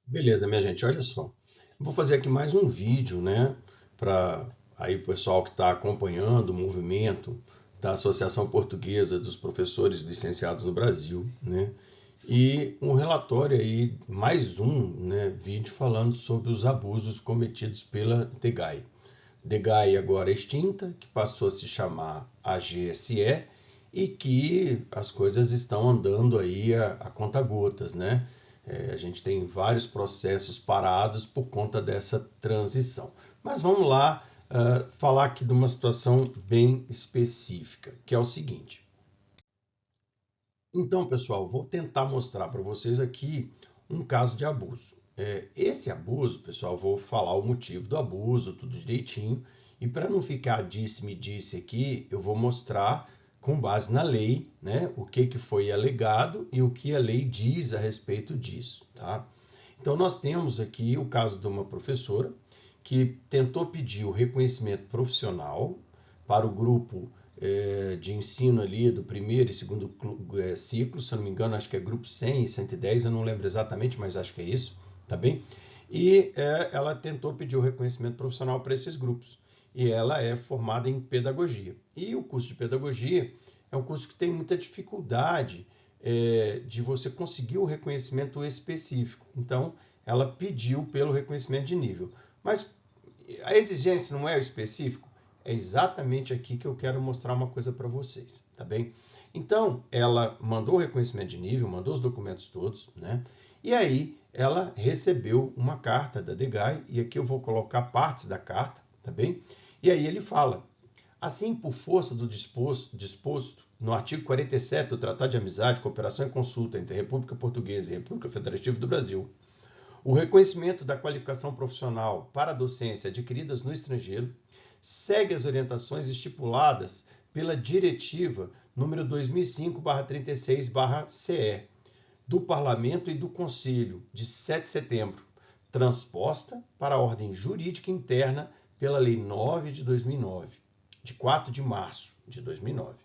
Beleza, minha gente, olha só. Vou fazer aqui mais um vídeo, né, para aí o pessoal que está acompanhando o movimento da Associação Portuguesa dos Professores Licenciados no Brasil, né, e um relatório aí, mais um, né, vídeo falando sobre os abusos cometidos pela DEGAI. DEGAI agora extinta, que passou a se chamar AGSE e que as coisas estão andando aí a conta-gotas, né? A gente tem vários processos parados por conta dessa transição. Mas vamos lá falar aqui de uma situação bem específica, que é o seguinte. Então, pessoal, vou tentar mostrar para vocês aqui um caso de abuso. Esse abuso, pessoal, vou falar o motivo do abuso, tudo direitinho. E para não ficar disse-me-disse aqui, eu vou mostrar com base na lei, né, o que foi alegado e o que a lei diz a respeito disso, tá? Então, nós temos aqui o caso de uma professora que tentou pedir o reconhecimento profissional para o grupo de ensino ali do primeiro e segundo ciclo, se eu não me engano, acho que é grupo 100 e 110, eu não lembro exatamente, mas acho que é isso, tá bem? E ela tentou pedir o reconhecimento profissional para esses grupos. E ela é formada em pedagogia. E o curso de pedagogia é um curso que tem muita dificuldade de você conseguir o reconhecimento específico. Então, ela pediu pelo reconhecimento de nível. Mas a exigência não é o específico? É exatamente aqui que eu quero mostrar uma coisa para vocês, tá bem? Então, ela mandou o reconhecimento de nível, mandou os documentos todos, né? E aí, ela recebeu uma carta da DEGAI, e aqui eu vou colocar partes da carta, tá bem? E aí ele fala, assim, por força do disposto no artigo 47 do Tratado de Amizade, Cooperação e Consulta entre a República Portuguesa e a República Federativa do Brasil, o reconhecimento da qualificação profissional para a docência adquiridas no estrangeiro segue as orientações estipuladas pela Diretiva número 2005/36/CE do Parlamento e do Conselho de 7 de setembro, transposta para a ordem jurídica interna pela Lei 9 de 2009, de 4 de março de 2009,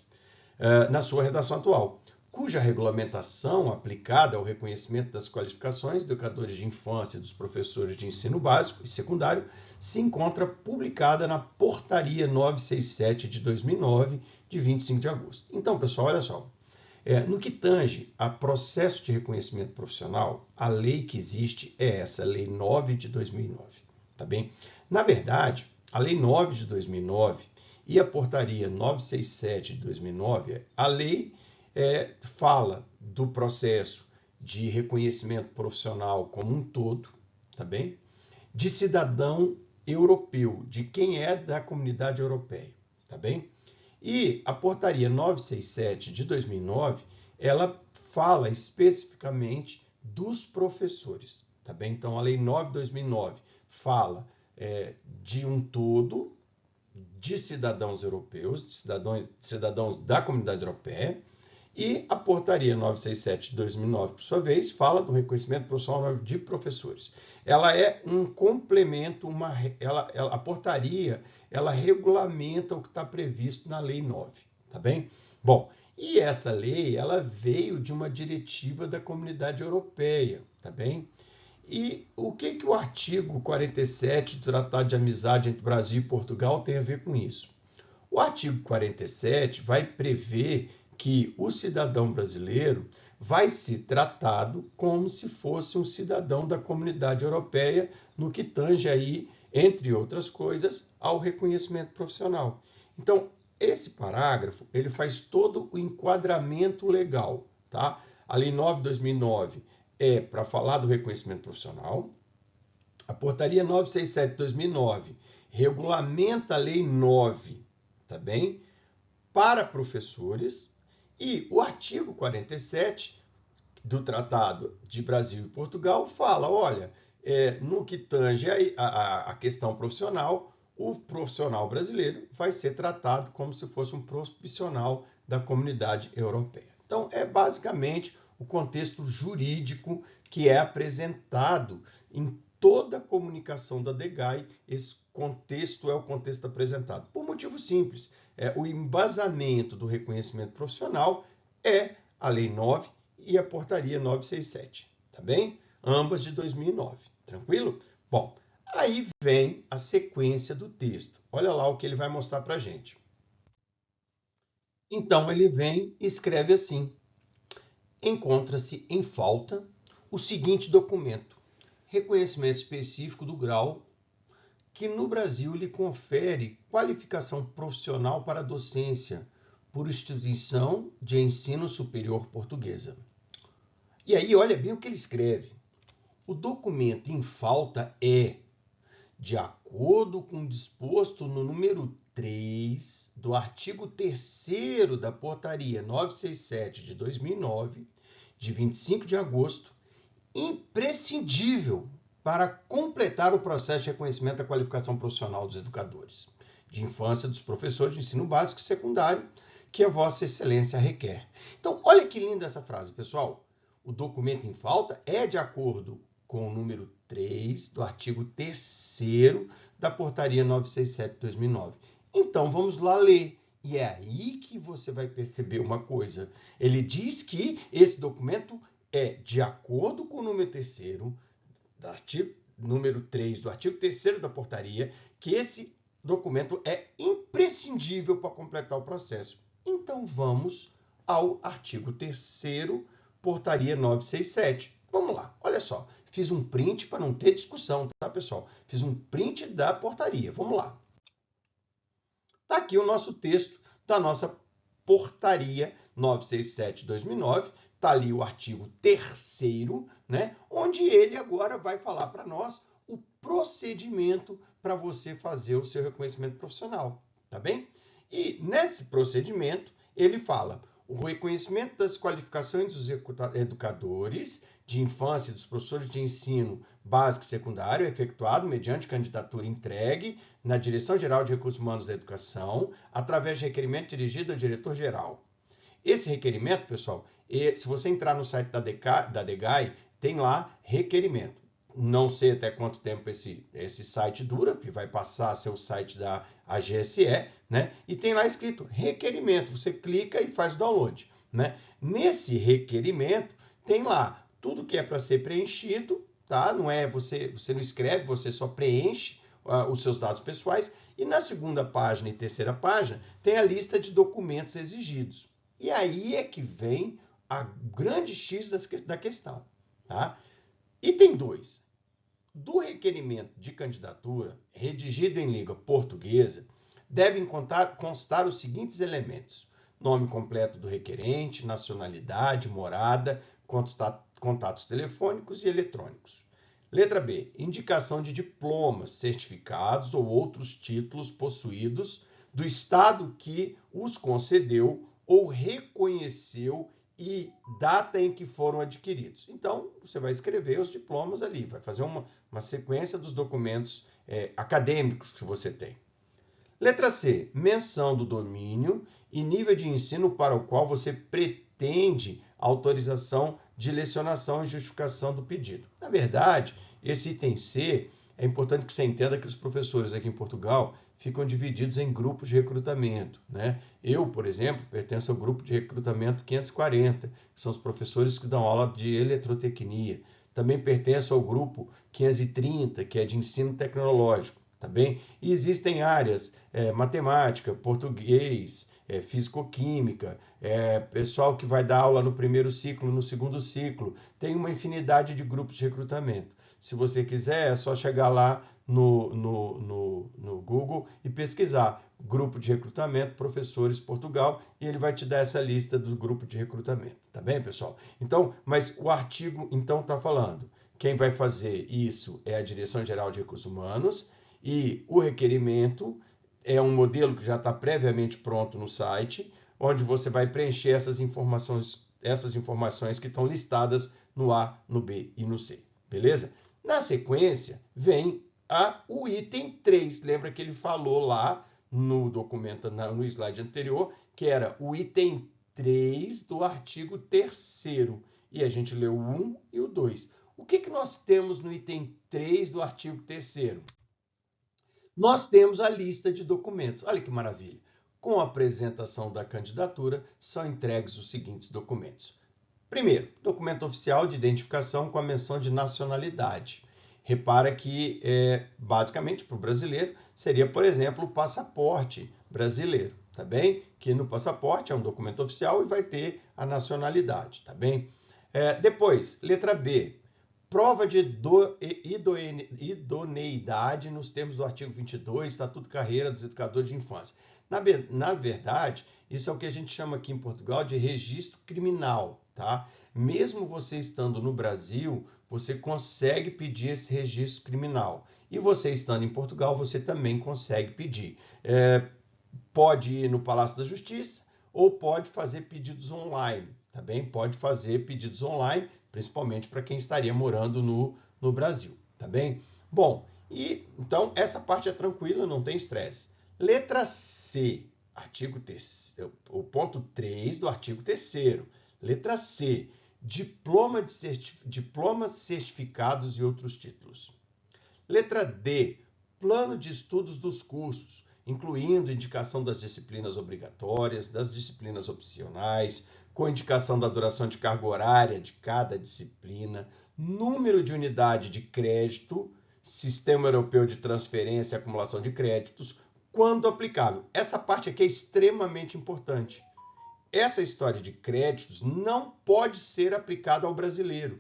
na sua redação atual, cuja regulamentação aplicada ao reconhecimento das qualificações de educadores de infância e dos professores de ensino básico e secundário se encontra publicada na Portaria 967 de 2009, de 25 de agosto. Então, pessoal, olha só. No que tange a processo de reconhecimento profissional, a lei que existe é essa, a Lei 9 de 2009, tá bem? Na verdade, a Lei 9 de 2009 e a Portaria 967 de 2009, a lei fala do processo de reconhecimento profissional como um todo, tá bem? De cidadão europeu, de quem é da comunidade europeia, tá bem? E a portaria 967 de 2009, ela fala especificamente dos professores, tá bem? Então, a Lei 9 de 2009 fala de um todo de cidadãos europeus, de cidadãos da comunidade europeia, e a portaria 967 de 2009, por sua vez, fala do reconhecimento profissional de professores. Ela é um complemento, a portaria, ela regulamenta o que está previsto na Lei 9, tá bem? Bom, e essa lei, ela veio de uma diretiva da Comunidade Europeia, tá bem? E o que o artigo 47 do Tratado de Amizade entre Brasil e Portugal tem a ver com isso? O artigo 47 vai prever que o cidadão brasileiro vai ser tratado como se fosse um cidadão da comunidade europeia, no que tange aí, entre outras coisas, ao reconhecimento profissional. Então, esse parágrafo, ele faz todo o enquadramento legal, tá? A Lei 9 de 2009 é para falar do reconhecimento profissional. A Portaria 967 de 2009 regulamenta a Lei 9, tá bem? Para professores, e o artigo 47 do Tratado de Brasil e Portugal fala, olha, no que tange a questão profissional, o profissional brasileiro vai ser tratado como se fosse um profissional da comunidade europeia. Então, é basicamente o contexto jurídico que é apresentado em toda a comunicação da DEGAI, esse contexto é o contexto apresentado. Por motivo simples, o embasamento do reconhecimento profissional é a Lei 9 e a Portaria 967, tá bem? ambas de 2009. Tranquilo? Bom, aí vem a sequência do texto. Olha lá o que ele vai mostrar para a gente. Então, ele vem e escreve assim: encontra-se em falta o seguinte documento: reconhecimento específico do grau que no Brasil lhe confere qualificação profissional para a docência por instituição de ensino superior portuguesa. E aí, olha bem o que ele escreve. O documento em falta é, de acordo com o disposto no número 3 do artigo 3º da Portaria 967 de 2009, de 25 de agosto, imprescindível para completar o processo de reconhecimento da qualificação profissional dos educadores de infância, dos professores de ensino básico e secundário, que a Vossa Excelência requer. Então, olha que linda essa frase, pessoal. O documento em falta é de acordo com o número 3 do artigo 3º da Portaria 967 de 2009. Então, vamos lá ler. E é aí que você vai perceber uma coisa. Ele diz que esse documento é de acordo com o número 3º do artigo número 3 do artigo 3º da portaria, que esse documento é imprescindível para completar o processo. Então vamos ao artigo 3º, portaria 967. Vamos lá, olha só. Fiz um print para não ter discussão, tá, pessoal? Fiz um print da portaria. Vamos lá. Está aqui o nosso texto da nossa portaria 967 de 2009. Está ali o artigo 3º, né? Onde ele agora vai falar para nós o procedimento para você fazer o seu reconhecimento profissional, tá bem? E nesse procedimento, ele fala o reconhecimento das qualificações dos educadores de infância e dos professores de ensino básico e secundário é efetuado mediante candidatura entregue na Direção-Geral de Recursos Humanos da Educação, através de requerimento dirigido ao diretor-geral. Esse requerimento, pessoal, se você entrar no site da DEGAI, tem lá requerimento. Não sei até quanto tempo esse site dura, porque vai passar a ser o site da AGSE, né? E tem lá escrito requerimento. Você clica e faz download, né? Nesse requerimento, tem lá tudo que é para ser preenchido, tá? Não é você não escreve, você só preenche os seus dados pessoais. E na segunda página e terceira página, tem a lista de documentos exigidos. E aí é que vem a grande X da questão, tá? Item 2. Do requerimento de candidatura, redigido em língua portuguesa, devem constar os seguintes elementos: nome completo do requerente, nacionalidade, morada, contatos telefônicos e eletrônicos. Letra B. Indicação de diplomas, certificados ou outros títulos possuídos do Estado que os concedeu ou reconheceu e data em que foram adquiridos. Então, você vai escrever os diplomas ali, vai fazer uma sequência dos documentos acadêmicos que você tem. Letra C. Menção do domínio e nível de ensino para o qual você pretende autorização de lecionação e justificação do pedido. Na verdade, esse item C, é importante que você entenda que os professores aqui em Portugal ficam divididos em grupos de recrutamento, né? Eu, por exemplo, pertenço ao grupo de recrutamento 540, que são os professores que dão aula de eletrotecnia. Também pertenço ao grupo 530, que é de ensino tecnológico, tá bem? E existem áreas, matemática, português, físico-química, pessoal que vai dar aula no primeiro ciclo, no segundo ciclo. Tem uma infinidade de grupos de recrutamento. Se você quiser, é só chegar lá no Google e pesquisar grupo de recrutamento, professores Portugal, e ele vai te dar essa lista do grupo de recrutamento, tá bem, pessoal? Então, mas o artigo, então, está falando, quem vai fazer isso é a Direção-Geral de Recursos Humanos, e o requerimento é um modelo que já está previamente pronto no site, onde você vai preencher essas informações que estão listadas no A, no B e no C, beleza? Na sequência, vem o item 3. Lembra que ele falou lá no documento, no slide anterior, que era o item 3 do artigo 3º. E a gente leu o 1 e o 2. O que nós temos no item 3 do artigo 3º? Nós temos a lista de documentos. Olha que maravilha. Com a apresentação da candidatura, são entregues os seguintes documentos: Primeiro, documento oficial de identificação com a menção de nacionalidade. Repara que, basicamente, para o brasileiro, seria, por exemplo, o passaporte brasileiro, tá bem? Que no passaporte é um documento oficial e vai ter a nacionalidade, tá bem? Depois, letra B, prova de idoneidade nos termos do artigo 22, Estatuto de Carreira dos Educadores de Infância. Na verdade, isso é o que a gente chama aqui em Portugal de registro criminal, tá? Mesmo você estando no Brasil, você consegue pedir esse registro criminal. E você estando em Portugal, você também consegue pedir. Pode ir no Palácio da Justiça ou pode fazer pedidos online, tá bem? Pode fazer pedidos online, principalmente para quem estaria morando no Brasil, tá bem? Bom, e então essa parte é tranquila, não tem estresse. Letra C, artigo 3, o ponto 3 do artigo 3º. Letra C, diplomas, certificados e outros títulos. Letra D, plano de estudos dos cursos, incluindo indicação das disciplinas obrigatórias, das disciplinas opcionais, com indicação da duração de carga horária de cada disciplina, número de unidade de crédito, Sistema Europeu de Transferência e Acumulação de Créditos, quando aplicável. Essa parte aqui é extremamente importante. Essa história de créditos não pode ser aplicada ao brasileiro,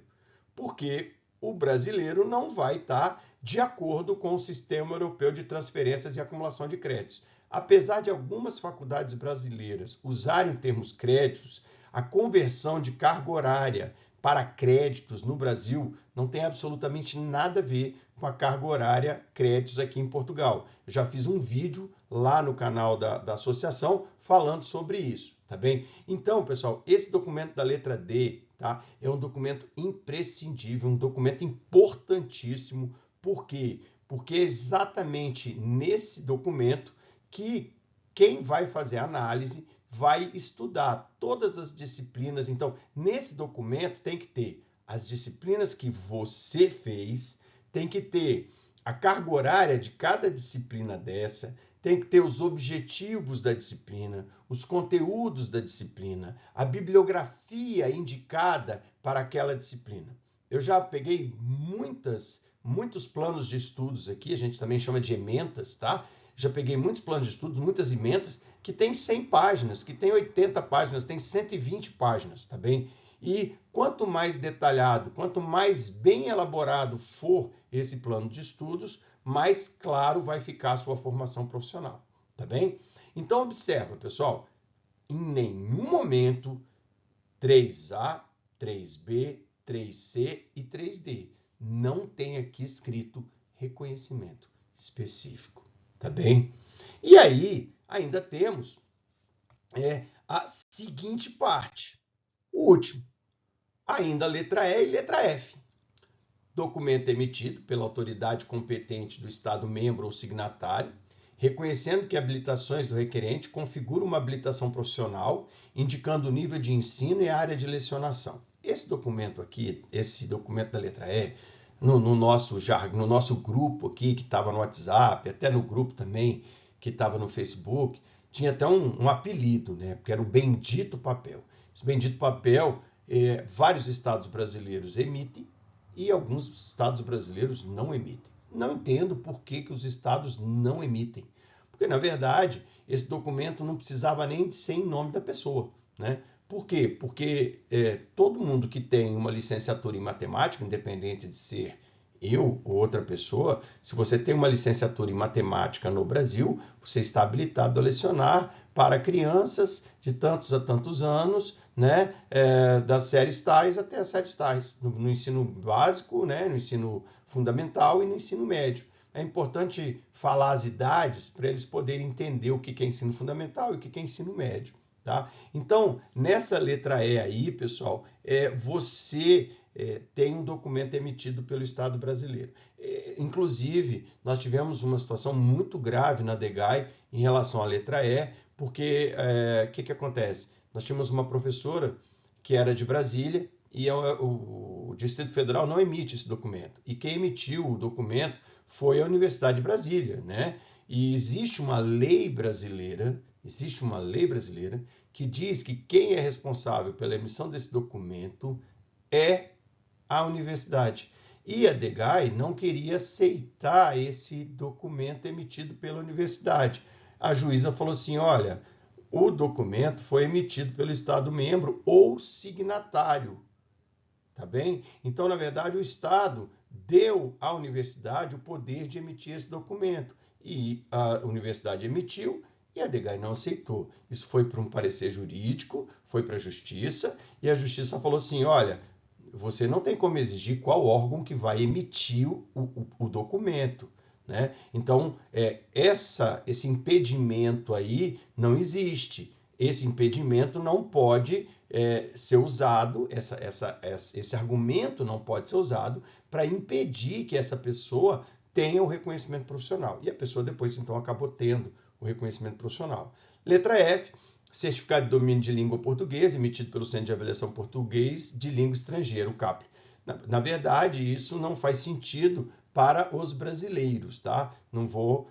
porque o brasileiro não vai estar de acordo com o Sistema Europeu de Transferências e Acumulação de Créditos. Apesar de algumas faculdades brasileiras usarem termos créditos, a conversão de carga horária para créditos no Brasil não tem absolutamente nada a ver com a carga horária créditos aqui em Portugal. Eu já fiz um vídeo lá no canal da associação falando sobre isso, tá bem? Então, pessoal, esse documento da letra D, tá, é um documento imprescindível, um documento importantíssimo. Por quê? Porque é exatamente nesse documento que quem vai fazer a análise vai estudar todas as disciplinas. Então, nesse documento tem que ter as disciplinas que você fez, tem que ter a carga horária de cada disciplina dessa, tem que ter os objetivos da disciplina, os conteúdos da disciplina, a bibliografia indicada para aquela disciplina. Eu já peguei muitos planos de estudos aqui, a gente também chama de ementas, tá? Já peguei muitos planos de estudos, muitas ementas, que tem 100 páginas, que tem 80 páginas, tem 120 páginas, tá bem? E quanto mais detalhado, quanto mais bem elaborado for esse plano de estudos, mais claro vai ficar a sua formação profissional, tá bem? Então, observa, pessoal, em nenhum momento 3A, 3B, 3C e 3D não tem aqui escrito reconhecimento específico, tá bem? E aí, ainda temos a seguinte parte, o último, ainda letra E e letra F. Documento emitido pela autoridade competente do Estado-membro ou signatário, reconhecendo que habilitações do requerente configuram uma habilitação profissional, indicando o nível de ensino e a área de lecionação. Esse documento aqui, esse documento da letra E, no nosso grupo aqui, que estava no WhatsApp, até no grupo também, que estava no Facebook, tinha até um apelido, né? Porque era o bendito papel. Esse bendito papel, vários estados brasileiros emitem e alguns estados brasileiros não emitem. Não entendo por que os estados não emitem. Porque, na verdade, esse documento não precisava nem de ser em nome da pessoa, né? Por quê? Porque todo mundo que tem uma licenciatura em matemática, independente de ser eu ou outra pessoa, se você tem uma licenciatura em matemática no Brasil, você está habilitado a lecionar para crianças de tantos a tantos anos, né, das séries tais até as séries tais, no ensino básico, né, no ensino fundamental e no ensino médio. É importante falar as idades para eles poderem entender o que é ensino fundamental e o que é ensino médio. Tá? Então, nessa letra E aí, pessoal, você tem um documento emitido pelo Estado brasileiro. Inclusive, nós tivemos uma situação muito grave na DEGAI em relação à letra E, porque o que acontece? Nós tínhamos uma professora que era de Brasília e o Distrito Federal não emite esse documento. E quem emitiu o documento foi a Universidade de Brasília, né? E existe uma lei brasileira Existe uma lei brasileira que diz que quem é responsável pela emissão desse documento é a universidade. E a DEGAI não queria aceitar esse documento emitido pela universidade. A juíza falou assim, olha, o documento foi emitido pelo Estado membro ou signatário, tá bem? Então, na verdade, o Estado deu à universidade o poder de emitir esse documento. E a universidade emitiu e a DEGAI não aceitou. Isso foi para um parecer jurídico, foi para a Justiça, e a Justiça falou assim, olha, você não tem como exigir qual órgão que vai emitir o documento. Né? Então, esse impedimento aí não existe. Esse impedimento não pode ser usado, esse argumento não pode ser usado para impedir que essa pessoa tenha o reconhecimento profissional. E a pessoa depois, então, acabou tendo o reconhecimento profissional. Letra F, certificado de domínio de língua portuguesa, emitido pelo Centro de Avaliação Português de Língua Estrangeira, o CAPLE. Na verdade, isso não faz sentido para os brasileiros, tá? Não vou...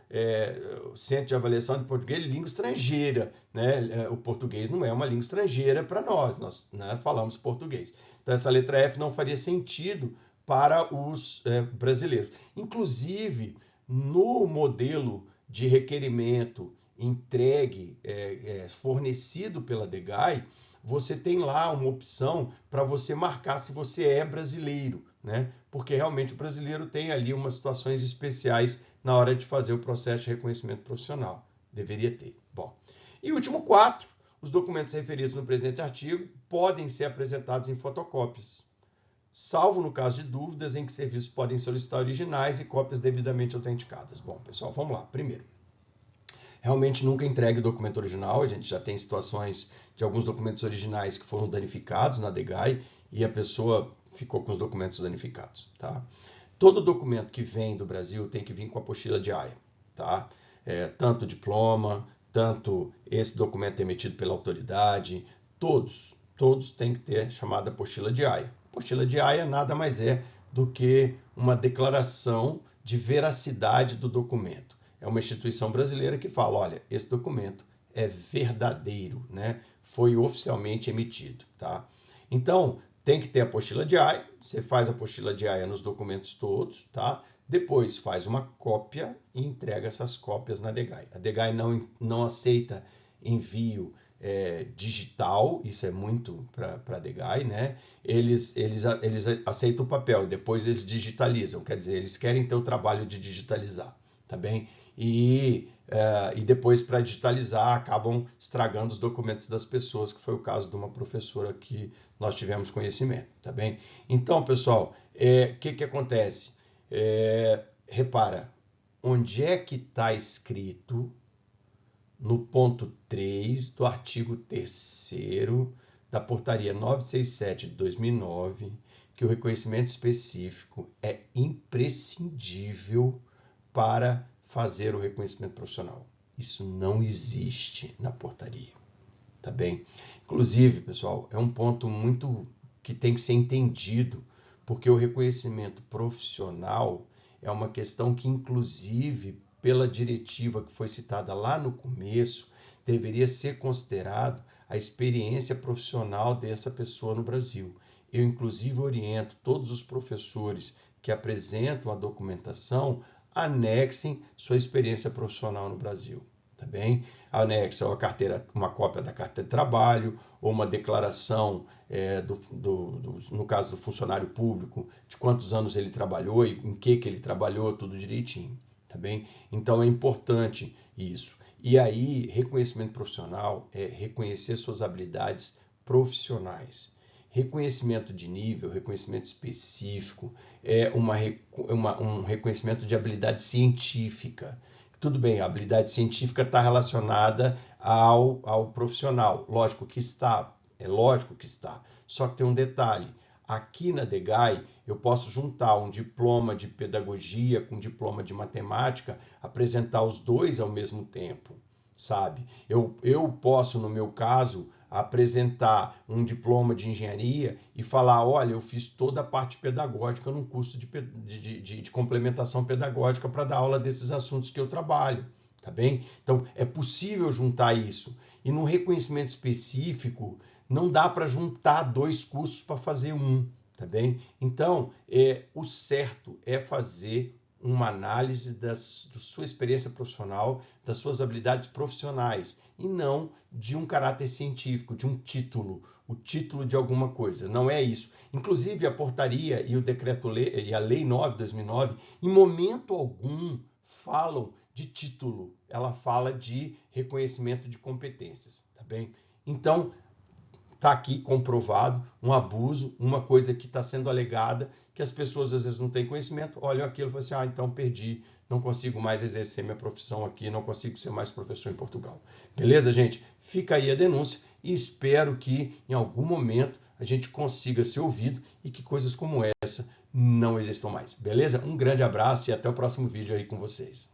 Centro de Avaliação de Português de Língua Estrangeira, né? O português não é uma língua estrangeira para nós, né, falamos português. Então, essa letra F não faria sentido para os brasileiros. Inclusive, no modelo de requerimento entregue, fornecido pela DEGAI, você tem lá uma opção para você marcar se você é brasileiro, né? Porque realmente o brasileiro tem ali umas situações especiais na hora de fazer o processo de reconhecimento profissional. Deveria ter. Bom, e último 4, os documentos referidos no presente artigo podem ser apresentados em fotocópias, salvo no caso de dúvidas em que serviços podem solicitar originais e cópias devidamente autenticadas. Bom, pessoal, vamos lá. Primeiro, realmente nunca entregue o documento original. A gente já tem situações de alguns documentos originais que foram danificados na DEGAI e a pessoa ficou com os documentos danificados. Tá? Todo documento que vem do Brasil tem que vir com a apostila de AIA. Tá? Tanto diploma, tanto esse documento emitido pela autoridade, todos têm que ter a chamada apostila de AIA. A apostila de AIA nada mais é do que uma declaração de veracidade do documento. É uma instituição brasileira que fala, olha, esse documento é verdadeiro, né? Foi oficialmente emitido, tá? Então, tem que ter a apostila de AIA, você faz a apostila de AIA nos documentos todos, tá? Depois faz uma cópia e entrega essas cópias na DEGAI. A DEGAI não aceita envio digital, isso é muito para a DEGAI, né? Eles aceitam o papel, depois eles digitalizam, quer dizer, eles querem ter o trabalho de digitalizar, tá bem? E depois, para digitalizar, acabam estragando os documentos das pessoas, que foi o caso de uma professora que nós tivemos conhecimento, tá bem? Então, pessoal, que acontece? Repara, onde é que está escrito no ponto 3 do artigo 3º da portaria 967 de 2009, que o reconhecimento específico é imprescindível para fazer o reconhecimento profissional. Isso não existe na portaria, tá bem? Inclusive, pessoal, é um ponto muito que tem que ser entendido, porque o reconhecimento profissional é uma questão que, inclusive, pela diretiva que foi citada lá no começo, deveria ser considerado a experiência profissional dessa pessoa no Brasil. Eu, inclusive, oriento todos os professores que apresentam a documentação, anexem sua experiência profissional no Brasil, tá bem? Anexa uma cópia da carteira de trabalho, ou uma declaração, no caso do funcionário público, de quantos anos ele trabalhou e em que ele trabalhou, tudo direitinho. Tá bem? Então é importante isso. E aí, reconhecimento profissional é reconhecer suas habilidades profissionais. Reconhecimento de nível, reconhecimento específico, é um reconhecimento de habilidade científica. Tudo bem, a habilidade científica está relacionada ao profissional. Lógico que está, Só que tem um detalhe. Aqui na DEGAI, eu posso juntar um diploma de pedagogia com um diploma de matemática, apresentar os dois ao mesmo tempo, sabe? Eu posso, no meu caso, apresentar um diploma de engenharia e falar, olha, eu fiz toda a parte pedagógica num curso de complementação pedagógica para dar aula desses assuntos que eu trabalho, tá bem? Então, é possível juntar isso. E no reconhecimento específico, não dá para juntar 2 cursos para fazer um, tá bem? Então, o certo é fazer uma análise da sua experiência profissional, das suas habilidades profissionais, e não de um caráter científico, de um título, o título de alguma coisa. Não é isso. Inclusive, a portaria e o decreto-lei e a Lei 9 de 2009, em momento algum, falam de título. Ela fala de reconhecimento de competências, tá bem? Então, está aqui comprovado um abuso, uma coisa que está sendo alegada, que as pessoas às vezes não têm conhecimento, olham aquilo e falam assim, então perdi, não consigo mais exercer minha profissão aqui, não consigo ser mais professor em Portugal. Beleza, gente? Fica aí a denúncia e espero que em algum momento a gente consiga ser ouvido e que coisas como essa não existam mais. Beleza? Um grande abraço e até o próximo vídeo aí com vocês.